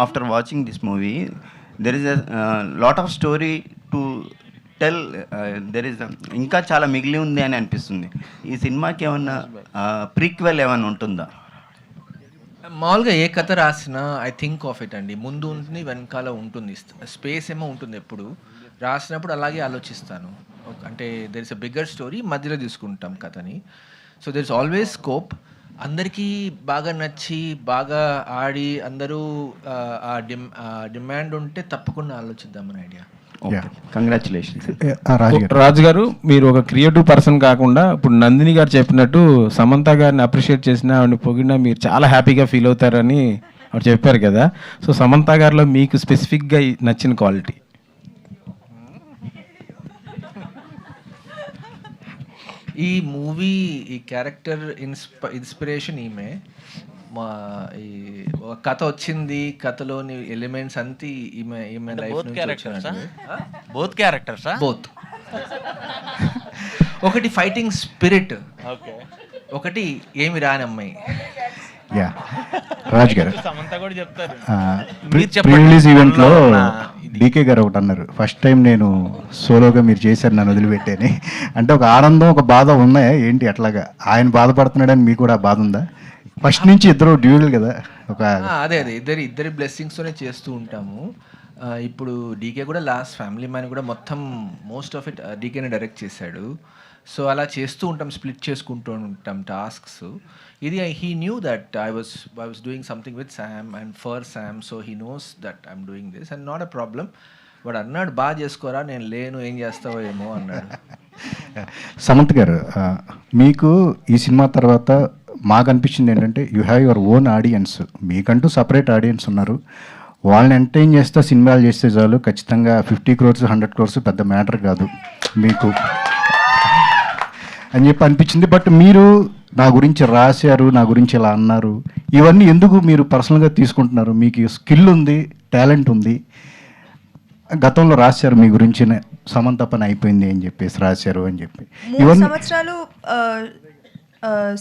after watching this movie, there is a lot of story to tell. There is ఇంకా చాలా మిగిలి ఉంది అని అనిపిస్తుంది. ఈ సినిమాకి ఏమన్నా ప్రీక్వెల్ ఏమైనా ఉంటుందా? మామూలుగా ఏ కథ రాసినా ఐ థింక్ ఆఫ్ ఇట్ అండి. ముందు ఉంటుంది, వెనకాల ఉంటుంది, స్పేస్ ఏమో ఉంటుంది. ఎప్పుడు రాసినప్పుడు అలాగే ఆలోచిస్తాను. అంటే there is a bigger story, మధ్యలో తీసుకుంటాం కథని. So there is always scope. అందరికీ బాగా నచ్చి బాగా ఆడి అందరూ డిమాండ్ ఉంటే తప్పకుండా ఆలోచిద్దామని ఐడియా. కంగ్రాచులేషన్స్. రాజు గారు, మీరు ఒక క్రియేటివ్ పర్సన్ కాకుండా ఇప్పుడు నందిని గారు చెప్పినట్టు సమంత గారిని అప్రిషియేట్ చేసినా ఆవిడని పొగిడినా మీరు చాలా హ్యాపీగా ఫీల్ అవుతారని ఆవిడ చెప్పారు కదా. సో సమంత గారిలో మీకు స్పెసిఫిక్గా నచ్చిన క్వాలిటీ? ఈ మూవీ ఈ క్యారెక్టర్ ఇన్స్పిరేషన్ ఈమె. ఈ కథ వచ్చింది, కథలోని ఎలిమెంట్స్ అంతా ఈమె లైఫ్ బోత్ క్యారెక్టర్స్ బోత్. ఒకటి ఫైటింగ్ స్పిరిట్, ఒకటి ఏమి రాని అమ్మాయి. రాజ్ గారు, సమంత కూడా చెప్తారు. రిలీజ్ ఈవెంట్ లో డీకే గారు ఒకటి అన్నారు, ఫస్ట్ టైం నేను సోలోగా మీరు చేశారు నన్ను వదిలిపెట్టేని. అంటే ఒక ఆనందం ఒక బాధ ఉన్నాయా ఏంటి? అట్లాగా ఆయన బాధపడుతున్నాడని మీకు కూడా బాధ ఉందా? ఫస్ట్ నుంచి ఇద్దరు డ్యూయల్ కదా. ఒక అదే ఇద్దరి బ్లెస్సింగ్స్తోనే చేస్తూ ఉంటాము. ఇప్పుడు డీకే కూడా లాస్ట్ ఫ్యామిలీ మ్యాన్ కూడా మొత్తం మోస్ట్ ఆఫ్ ఇట్ డీకేనే డైరెక్ట్ చేశాడు. సో అలా చేస్తూ ఉంటాం, స్ప్లిట్ చేసుకుంటూ ఉంటాం టాస్క్స్. ఇది he knew that I was doing something with Sam and for Sam. So he knows that I'm doing this and not a problem. వాడు అన్నాడు, బాగా చేసుకోరా, నేను లేను, ఏం చేస్తావో ఏమో అన్నాడు. సమంత్ గారు, మీకు ఈ సినిమా తర్వాత మాకు అనిపించింది ఏంటంటే you have your own audience. మీకంటూ సపరేట్ ఆడియన్స్ ఉన్నారు. వాళ్ళని ఎంటర్టైన్ చేస్తే సినిమాలు చేస్తే చాలు. ఖచ్చితంగా 50 crores 100 crores పెద్ద మ్యాటర్ కాదు మీకు అని చెప్పి అనిపించింది. బట్ మీరు నా గురించి రాశారు, నా గురించి ఇలా అన్నారు, ఇవన్నీ ఎందుకు మీరు పర్సనల్గా తీసుకుంటున్నారు? మీకు స్కిల్ ఉంది, టాలెంట్ ఉంది. గతంలో రాశారు మీ గురించి, సమంత పని అయిపోయింది అని చెప్పేసి రాశారు అని చెప్పి. 3 సంవత్సరాలు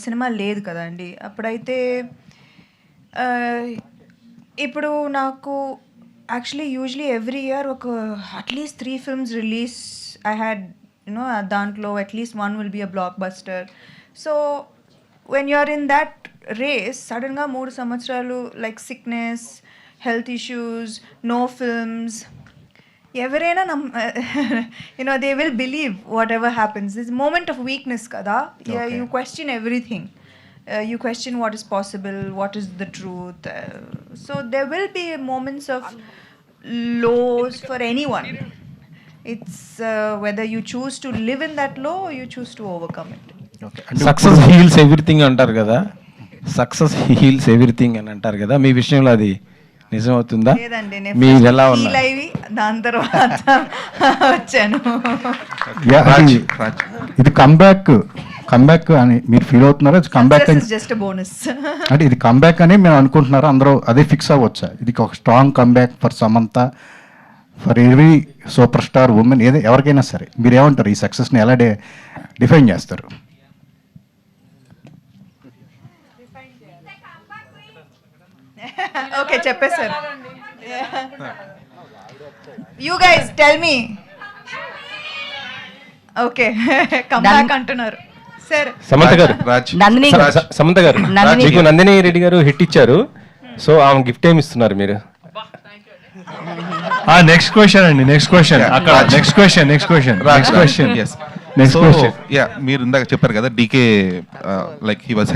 సినిమా లేదు కదండి అప్పుడైతే. ఇప్పుడు నాకు యాక్చువల్లీ యూజువలీ ఎవ్రీ ఇయర్ ఒక at least 3 films release I had you know. దాంట్లో at least 1 will be a blockbuster. So when you are in that race సడన్గా 3 సంవత్సరాలు like sickness, health issues, no films, ఎవరైనా you know they will believe whatever happens. This moment of weakness కదా. You question everything. You question what is possible, what is the truth. So there will be moments of lows for anyone. It's whether you choose to live in that low or you choose to overcome it. Success heels everything అంటారు కదా. Success heels everything అని అంటారు కదా. మీ విషయంలో అది నిజం అవుతుందా? మీరు ఎలా ఉన్నారు? దాని తర్వాత వచ్చాను. ఇది కమ్బ్యాక్ అని మీరు ఫీల్ అవుతున్నారా? కమ్బ్యాక్ జస్ట్ బోనస్ అంటే ఇది కమ్బ్యాక్ అని మేము అనుకుంటున్నారా? అందరూ అదే ఫిక్స్ అవ్వచ్చా? ఇది ఒక strong comeback for Samantha, for every super star women, ఏదో ఎవరికైనా సరే. మీరు ఏమంటారు? ఈ సక్సెస్ని ఎలా డిఫైన్ చేస్తారు? ఓకే, చెప్పేశారు. You guys tell me. Okay, comeback అంటున్నారు. సమంత గారు, సమంత గారు, మీకు నందిని రెడ్డి గారు హిట్ ఇచ్చారు. సో ఆమె గిఫ్ట్ ఏమి ఇస్తున్నారు మీరు? నెక్స్ట్ క్వశ్చన్ అండి. Next question. మీరు ఇందాక చెప్పారు కదా డీకే లైక్ హీ వాజ్